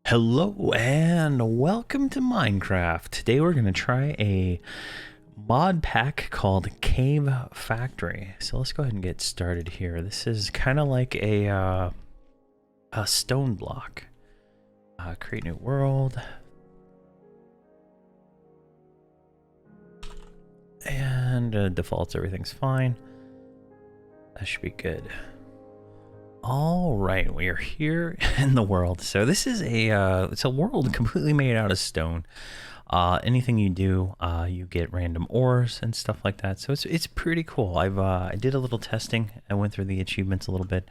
Hello and welcome to Minecraft. Today we're going to try a mod pack called Cave Factory. So let's go ahead and get started here. This is kind of like a stone block. Create new world. And defaults, everything's fine. That should be good. All right, we are here in the world. So this is it's a world completely made out of stone. Anything you do, you get random ores and stuff like that. So it's pretty cool. I did a little testing. I went through the achievements a little bit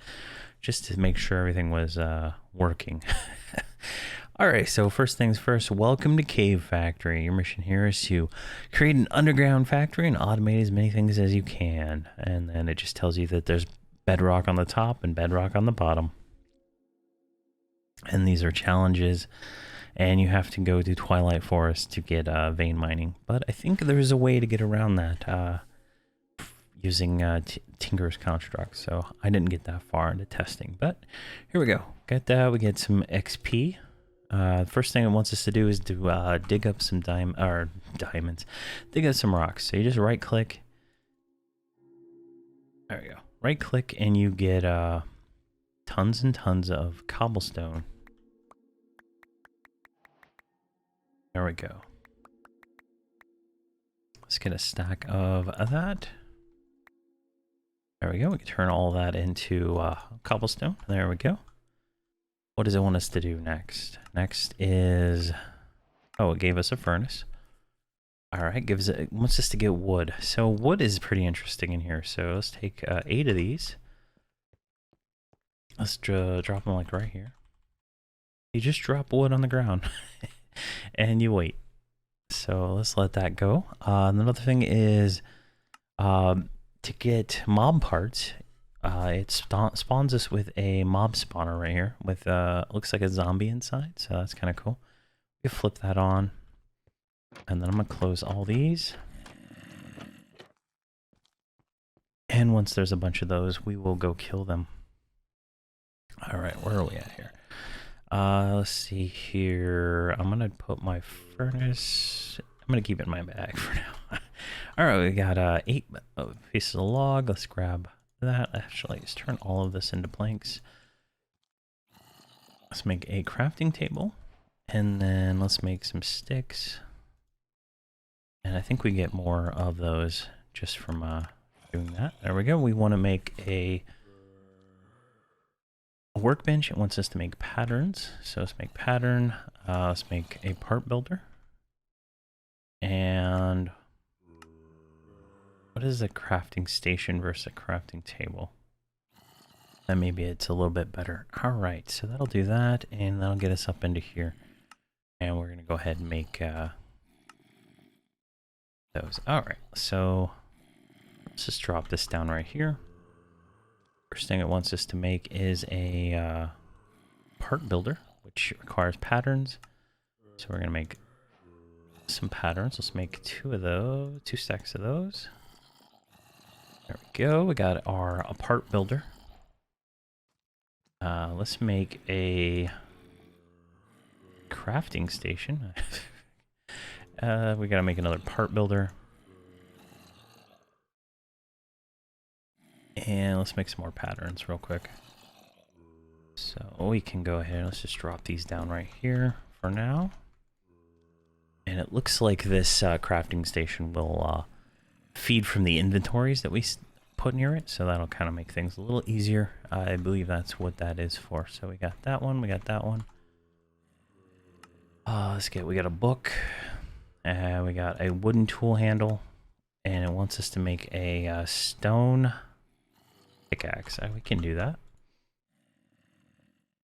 just to make sure everything was working. All right, so first things first, welcome to Cave Factory. Your mission here is to create an underground factory and automate as many things as you can. And then it just tells you that there's bedrock on the top and bedrock on the bottom. And these are challenges. And you have to go to Twilight Forest to get vein mining. But I think there's a way to get around that using Tinker's Construct. So I didn't get that far into testing. But here we go. Got that. We get some XP. First thing it wants us to do is to dig up some diamonds. Dig up some rocks. So you just right click. There we go. Right click and you get tons and tons of cobblestone. There we go. Let's get a stack of that. There we go. We can turn all that into cobblestone. There we go. What does it want us to do next? Next is, oh, it gave us a furnace. All right, it wants us to get wood. So wood is pretty interesting in here. So let's take 8 of these. Let's drop them like right here. You just drop wood on the ground and you wait. So let's let that go. Another thing is to get mob parts. It spawns us with a mob spawner right here with looks like a zombie inside. So that's kind of cool. We can flip that on. And then I'm going to close all these. And once there's a bunch of those, we will go kill them. All right, where are we at here? Let's see here. I'm going to put my furnace. I'm going to keep it in my bag for now. All right, we got 8 pieces of log. Let's grab that. Actually, let's turn all of this into planks. Let's make a crafting table. And then let's make some sticks. And I think we get more of those just from doing that. There we go. We want to make a workbench. It wants us to make patterns. So let's make pattern. Let's make a part builder. And what is a crafting station versus a crafting table? Then maybe it's a little bit better. All right, so that'll do that. And that'll get us up into here. And we're going to go ahead and make those. All right, so let's just drop this down right here. First thing it wants us to make is a part builder, which requires patterns. So we're gonna make some patterns. Let's make 2 of those, 2 stacks of those. There we go. We got our part builder. Let's make a crafting station. We gotta make another part builder. And let's make some more patterns real quick. So we can go ahead, let's just drop these down right here for now. And it looks like this crafting station will feed from the inventories that we put near it. So that'll kind of make things a little easier. I believe that's what that is for. So we got that one, we got that one. We got a book. We got a wooden tool handle. And it wants us to make a stone pickaxe. We can do that.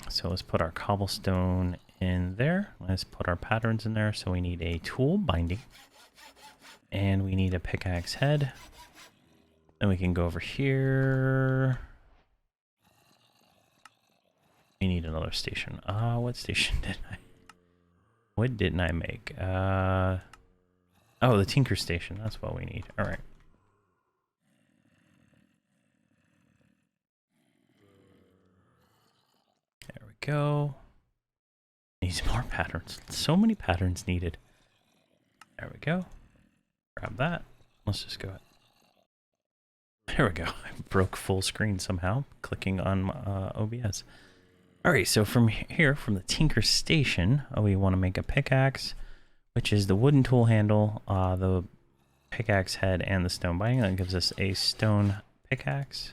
So let's put our cobblestone in there. Let's put our patterns in there. So we need a tool binding. And we need a pickaxe head. Then we can go over here. We need another station. What station did I? What didn't I make? Oh, the Tinker station. That's what we need. All right. There we go. need more patterns. So many patterns needed. There we go. Grab that. Let's just go ahead. There we go. I broke full screen somehow, clicking on OBS. Alright, so from here, from the Tinker Station, we want to make a pickaxe, which is the wooden tool handle, the pickaxe head, and the stone binding. That gives us a stone pickaxe.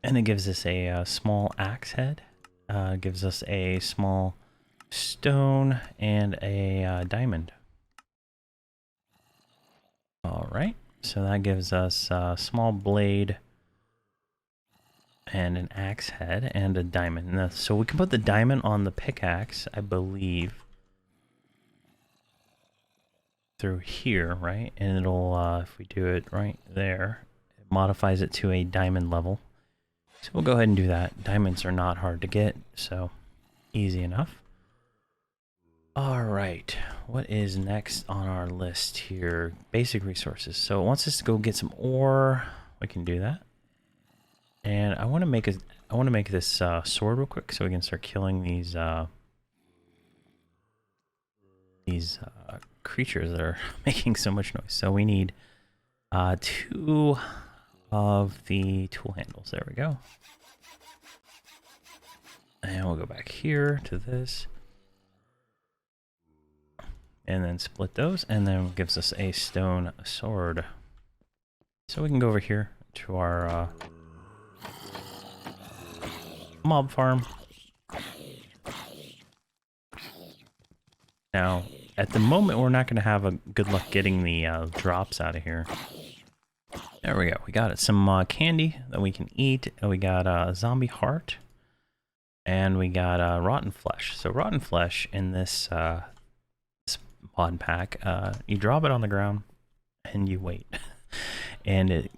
And it gives us a small axe head. Gives us a small stone and a diamond. Alright, so that gives us a small blade and an axe head and a diamond. Now, so we can put the diamond on the pickaxe, I believe, through here, right? And it'll, if we do it right there, it modifies it to a diamond level. So we'll go ahead and do that. Diamonds are not hard to get, so easy enough. All right, what is next on our list here? Basic resources. So it wants us to go get some ore. We can do that. And I want to make this sword real quick so we can start killing these creatures that are making so much noise. So we need 2 of the tool handles. There we go. And we'll go back here to this. And then split those, and then it gives us a stone sword. So we can go over here to our mob farm. Now, at the moment, we're not going to have a good luck getting the drops out of here. There we go. We got some candy that we can eat. And we got a zombie heart. And we got rotten flesh. So rotten flesh in this mod pack, you drop it on the ground and you wait. And it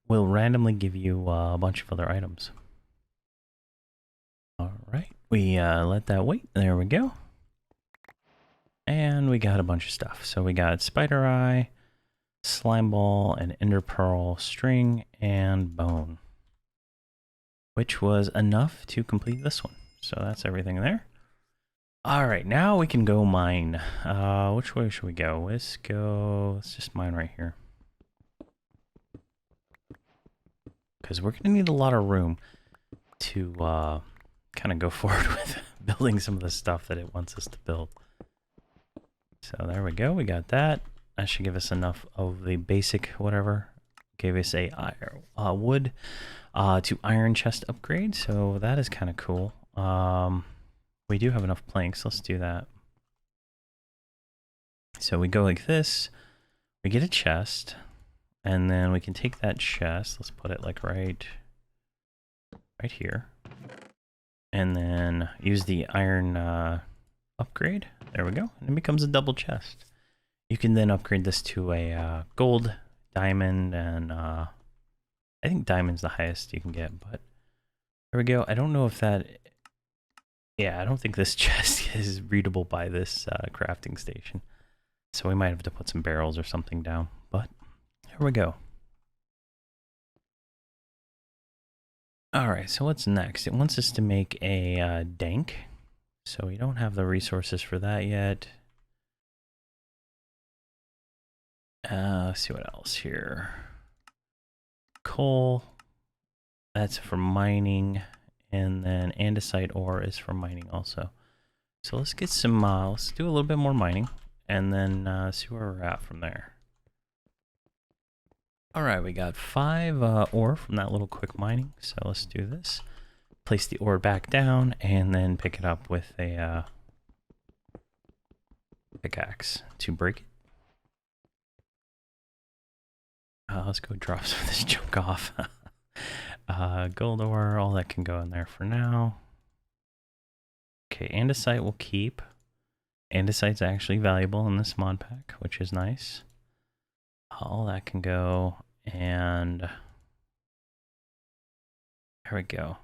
will randomly give you a bunch of other items. Alright, we let that wait. There we go. And we got a bunch of stuff. So we got spider eye, slime ball, and ender pearl, string, and bone. Which was enough to complete this one. So that's everything there. Alright, now we can go mine. Which way should we go? Let's just mine right here. Because we're going to need a lot of room to kind of go forward with building some of the stuff that it wants us to build. So there we go, we got that. That should give us enough of the basic whatever. Gave us a wood to iron chest upgrade, so that is kind of cool. We do have enough planks, let's do that. So we go like this, we get a chest, and then we can take that chest, let's put it like right here, and then use the iron upgrade. There we go, and it becomes a double chest. You can then upgrade this to a gold, diamond, and I think diamond's the highest you can get, but there we go. I don't know if that... Yeah, I don't think this chest is readable by this crafting station. So we might have to put some barrels or something down, but here we go. Alright, so what's next? It wants us to make a dank. So we don't have the resources for that yet. Let's see what else here. Coal. That's for mining. And then andesite ore is for mining also. So let's get some, let's do a little bit more mining. And then see where we're at from there. Alright, we got 5 ore from that little quick mining. So let's do this. Place the ore back down and then pick it up with a pickaxe to break it. Let's go drop some of this junk off. Gold ore, all that can go in there for now. Okay, andesite we'll keep. Andesite's actually valuable in this mod pack, which is nice. All that can go, and there we go.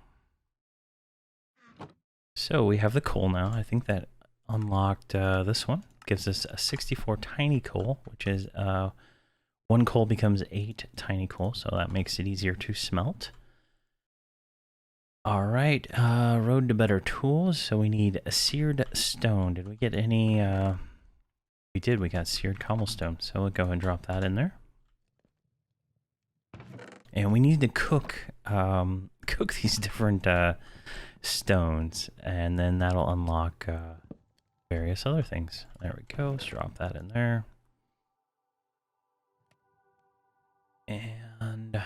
So we have the coal now. I think that unlocked this one. Gives us a 64 tiny coal, which is 1 coal becomes 8 tiny coal, so that makes it easier to smelt. All right, road to better tools. So we need a seared stone. Did we get any? We did. We got seared cobblestone. So we'll go ahead and drop that in there. And we need to cook these different stones, and then that'll unlock various other things. There we go. Let's drop that in there. And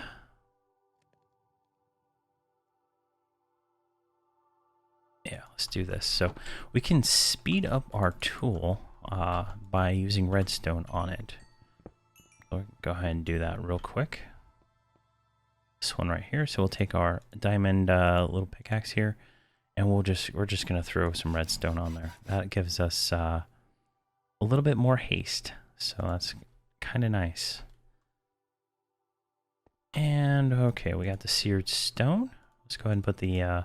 yeah, let's do this. So we can speed up our tool by using redstone on it. So go ahead and do that real quick. This one right here. So we'll take our diamond little pickaxe here, and we're just gonna throw some redstone on there. That gives us a little bit more haste. So that's kind of nice. And okay, we got the seared stone. Let's go ahead and put the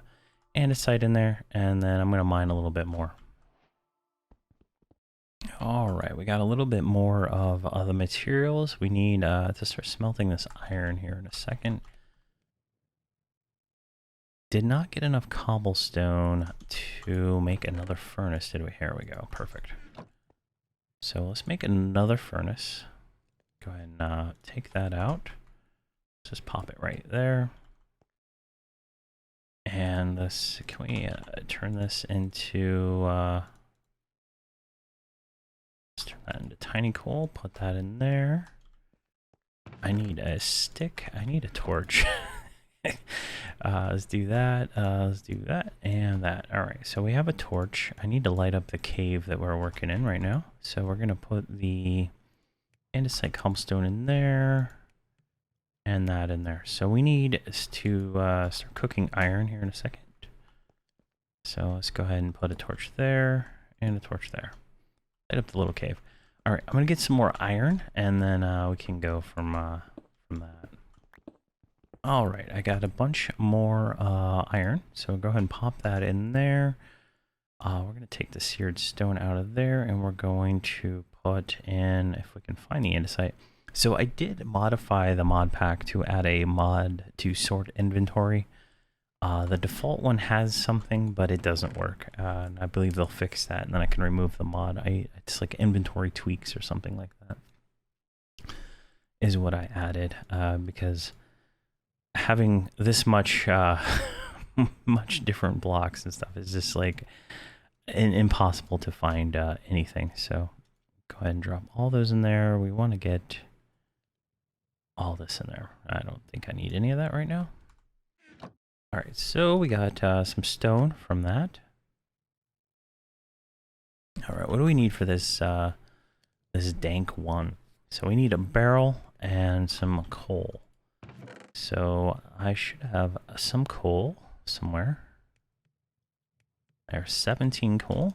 andesite in there, and then I'm gonna mine a little bit more. All right, we got a little bit more of the materials. We need to start smelting this iron here in a second. Did not get enough cobblestone to make another furnace, did we? Here we go, perfect. So let's make another furnace. Go ahead and take that out. Let's just pop it right there. And this, can we turn this into, let's turn that into tiny coal, put that in there. I need a stick, I need a torch. Let's do that, and that. All right, so we have a torch. I need to light up the cave that we're working in right now. So we're gonna put the andesite cobblestone in there, and that in there. So we need to start cooking iron here in a second. So let's go ahead and put a torch there, and a torch there. Light up the little cave. All right, I'm gonna get some more iron, and then we can go from that. All right, I got a bunch more iron, so go ahead and pop that in there. We're going to take the seared stone out of there, and we're going to put in, if we can find the andesite. So I did modify the mod pack to add a mod to sort inventory. The default one has something, but it doesn't work. And I believe they'll fix that, and then I can remove the mod. It's like inventory tweaks or something like that is what I added, because having this much much different blocks and stuff is just like impossible to find anything. So go ahead and drop all those in there. We want to get all this in there. I don't think I need any of that right now. All right, so we got some stone from that. All right, what do we need for this this dank one? So we need a barrel and some coal. So I should have some coal somewhere. There's 17 coal.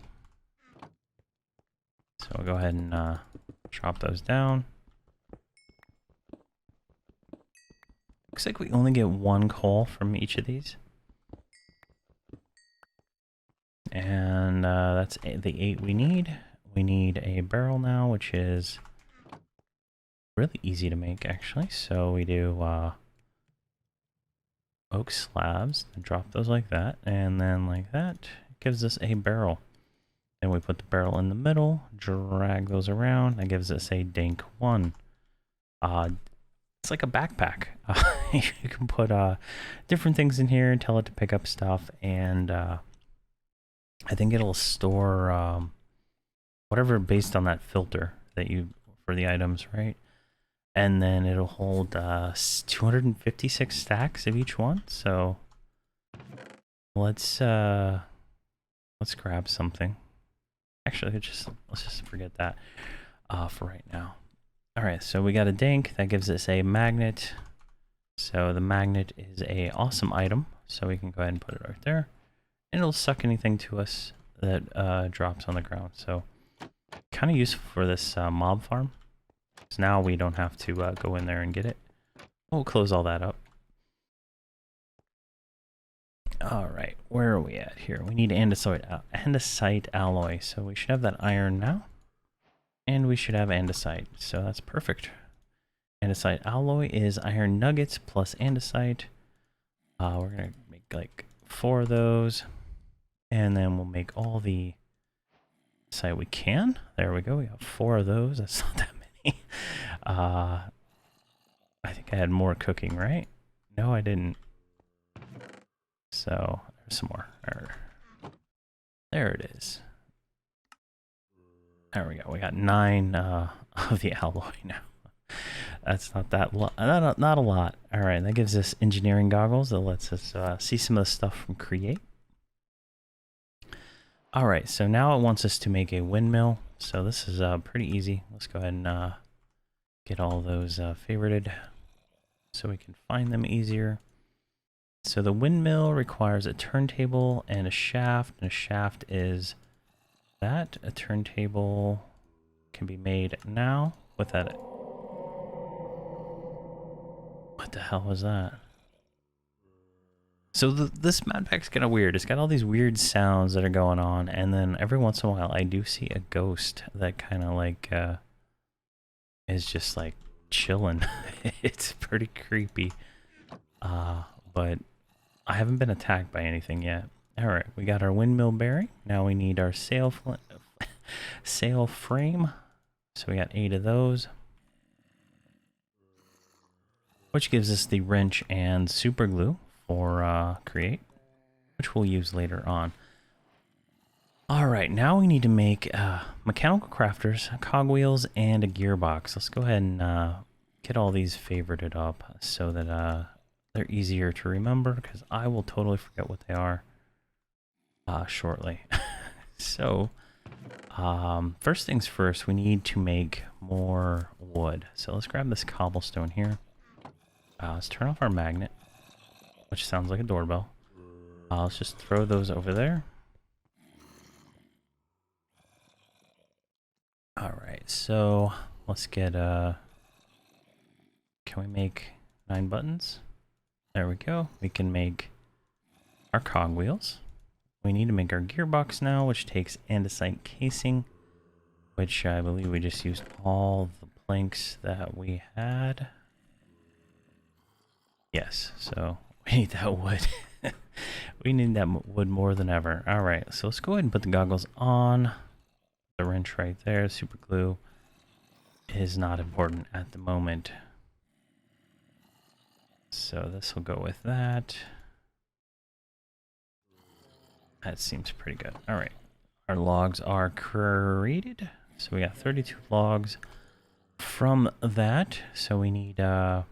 So I'll go ahead and chop those down. Looks like we only get one coal from each of these. And that's the 8 we need. We need a barrel now, which is really easy to make actually. So we do oak slabs and drop those like that, and then like that. It gives us a barrel. Then we put the barrel in the middle, drag those around. That gives us a dank one. It's like a backpack. You can put different things in here and tell it to pick up stuff, and I think it'll store whatever based on that filter that you for the items, right? And then it'll hold 256 stacks of each one. So let's grab something. Actually, let's just forget that for right now. All right, so we got a dank that gives us a magnet. So the magnet is a awesome item. So we can go ahead and put it right there, and it'll suck anything to us that drops on the ground. So kind of useful for this mob farm. So now we don't have to go in there and get it. We'll close all that up. All right, where are we at here? We need andesite alloy. So we should have that iron now. And we should have andesite. So that's perfect. Andesite alloy is iron nuggets plus andesite. We're going to make like 4 of those. And then we'll make all the site we can. There we go. We got 4 of those. That's not that many. I think I had more cooking, right? No, I didn't. So there's some more. There it is. There we go. We got 9 of the alloy now. That's not that not a lot. All right, that gives us engineering goggles that lets us see some of the stuff from Create. All right, so now it wants us to make a windmill. So this is pretty easy. Let's go ahead and get all those favorited so we can find them easier. So the windmill requires a turntable and a shaft is that. A turntable can be made now with that. What the hell was that? So this map pack's kind of weird. It's got all these weird sounds that are going on, and then every once in a while I do see a ghost that kind of like is just like chilling. It's pretty creepy. But I haven't been attacked by anything yet. All right, we got our windmill bearing. Now we need our sail frame. So we got 8 of those, which gives us the wrench and super glue for Create, which we'll use later on. All right, now we need to make mechanical crafters, cogwheels, and a gearbox. Let's go ahead and get all these favorited up so that they're easier to remember, because I will totally forget what they are shortly. So first things first, we need to make more wood. So let's grab this cobblestone here. Let's turn off our magnet, which sounds like a doorbell. Let's just throw those over there. All right, so let's get can we make 9 buttons? There we go. We can make our cogwheels. We need to make our gearbox now, which takes andesite casing, which I believe we just used all the planks that we had. Yes, so we need that wood. We need that wood more than ever. All right, so let's go ahead and put the goggles on. The wrench right there, super glue is not important at the moment. So this will go with that. That seems pretty good. All right, our logs are created. So we got 32 logs from that. So we need, I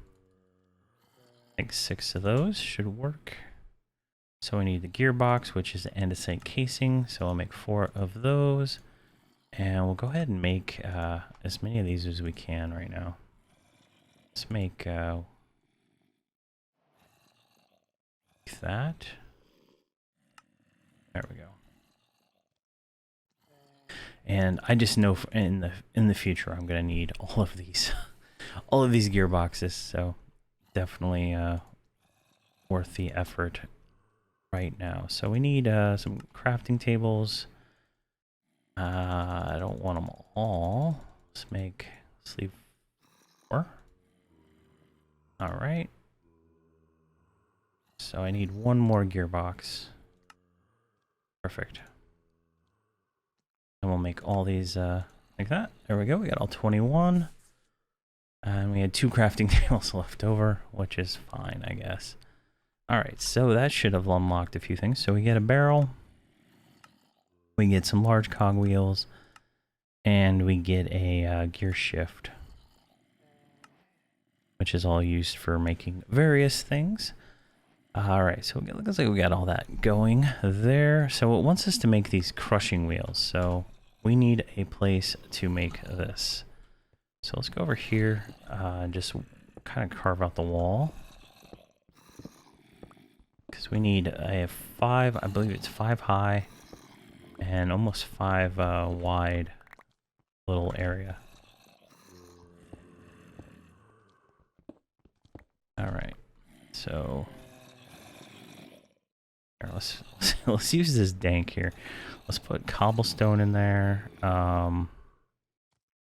think 6 of those should work. So we need the gearbox, which is the andesite casing. So I'll make 4 of those. And we'll go ahead and make as many of these as we can right now. Let's make that. There we go. And I just know in the future I'm gonna need all of these gearboxes. So definitely worth the effort right now. So we need some crafting tables. I don't want them all. Let's leave 4. All right. So I need 1 more gearbox. Perfect. And we'll make all these like that. There we go. We got all 21. And we had 2 crafting tables left over, which is fine, I guess. All right, so that should have unlocked a few things. So we get a barrel. We get some large cogwheels. And we get a gear shift, which is all used for making various things. All right, so it looks like we got all that going there. So it wants us to make these crushing wheels. So we need a place to make this. So let's go over here and just kind of carve out the wall. Because we need a 5, I believe it's 5 high and almost 5 wide little area. All right, so here, let's use this dank here. Let's put cobblestone in there,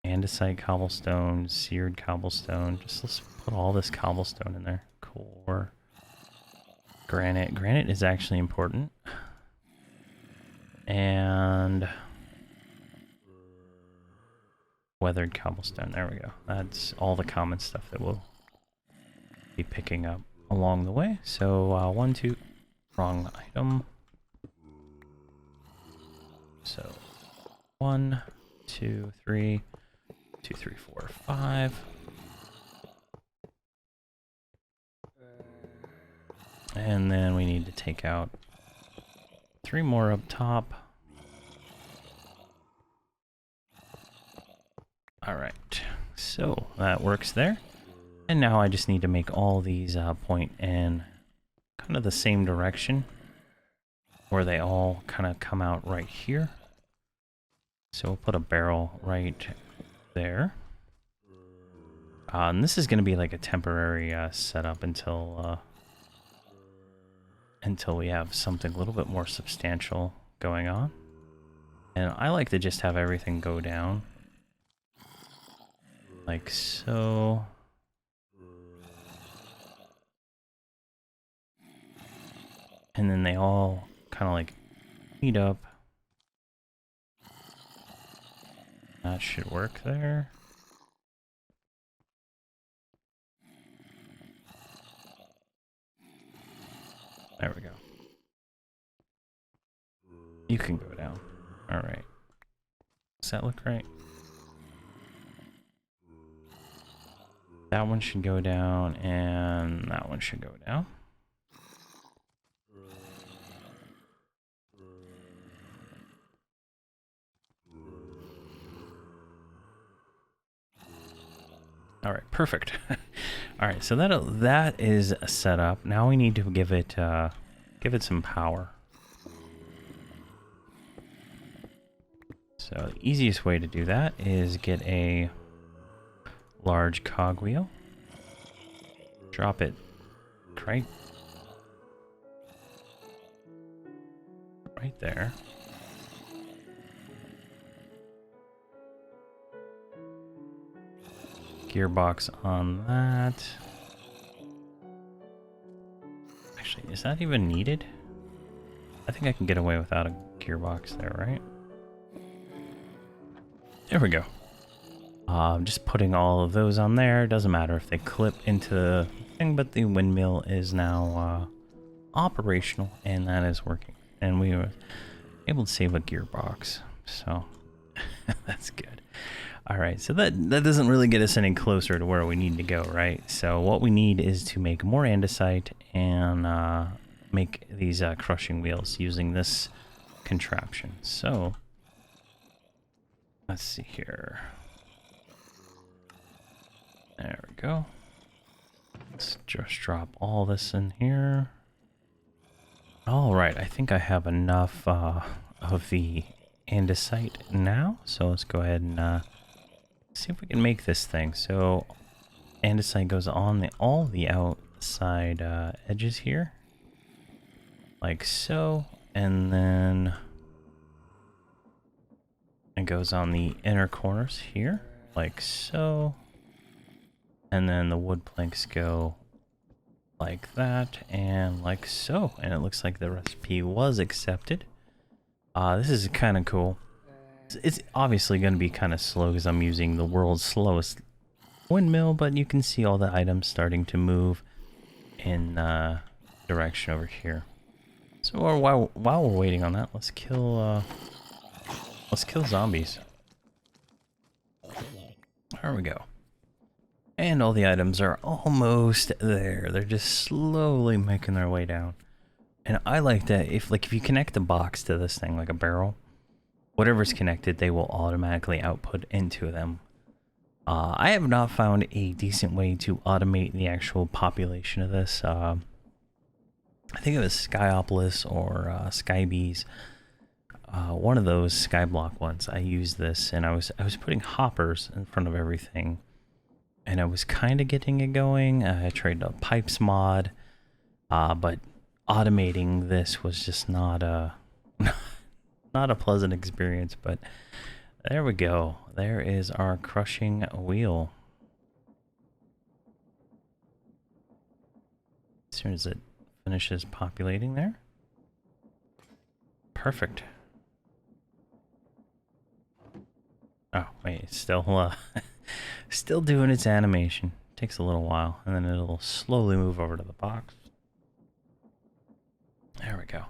andesite cobblestone, seared cobblestone. Let's put all this cobblestone in there. Core. Granite. Granite is actually important. And weathered cobblestone. There we go. That's all the common stuff that we'll be picking up along the way. So 1, 2, wrong item. So 1, 2, 3, 2, 3, 4, 5. And then we need to take out 3 more up top. Alright, so that works there. And now I just need to make all these point in kind of the same direction, where they all kind of come out right here. So we'll put a barrel right there. And this is going to be like a temporary setup until we have something a little bit more substantial going on. And I like to just have everything go down like so. And then they all kind of like meet up. That should work there. There we go. You can go down. All right. Does that look right? That one should go down, and that one should go down. All right, perfect. All right, so that is set up. Now we need to give it some power. So the easiest way to do that is get a large cogwheel. Drop it right there. Gearbox on that. Actually, is that even needed? I think I can get away without a gearbox there, right? There we go. Just putting all of those on there. Doesn't matter if they clip into the thing, but the windmill is now operational, and that is working. And we were able to save a gearbox, so that's good. All right, so that doesn't really get us any closer to where we need to go, right? So what we need is to make more andesite and make these crushing wheels using this contraption. So let's see here. There we go. Let's just drop all this in here. All right, I think I have enough of the andesite now. So let's go ahead and see if we can make this thing. So andesite goes on all the outside edges here, like so, and then it goes on the inner corners here, like so. And then the wood planks go like that and like so. And it looks like the recipe was accepted. This is kind of cool. It's obviously going to be kind of slow because I'm using the world's slowest windmill, but you can see all the items starting to move in direction over here. So while we're waiting on that, let's kill zombies. There we go. And all the items are almost there. They're just slowly making their way down. And I like that if you connect the box to this thing like a barrel, whatever's connected, they will automatically output into them. I have not found a decent way to automate the actual population of this. I think it was Skyopolis or Skybees. One of those Skyblock ones. I used this, and I was putting hoppers in front of everything. And I was kind of getting it going. I tried a pipes mod, but automating this was just not a pleasant experience. But there we go. There is our crushing wheel. As soon as it finishes populating there. Perfect. Oh, wait, it's still, still doing its animation. Takes a little while, and then it'll slowly move over to the box. There we go.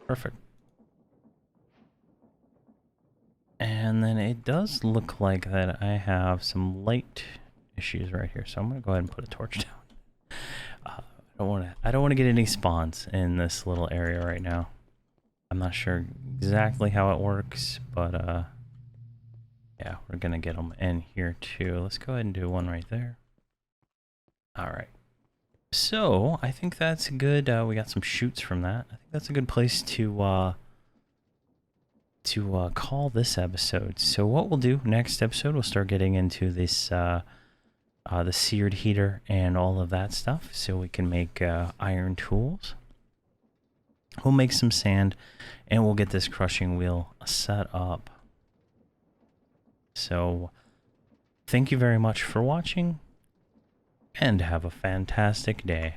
Perfect. And then it does look like that I have some light issues right here, so I'm gonna go ahead and put a torch down. I don't want to get any spawns in this little area right now. I'm not sure exactly how it works, but yeah, we're gonna get them in here too. Let's go ahead and do one right there. All right. So I think that's good. We got some shoots from that. I think that's a good place to call this episode. So what we'll do next episode, we'll start getting into this the seared heater and all of that stuff, so we can make iron tools. We'll make some sand, and we'll get this crushing wheel set up. So thank you very much for watching, and have a fantastic day.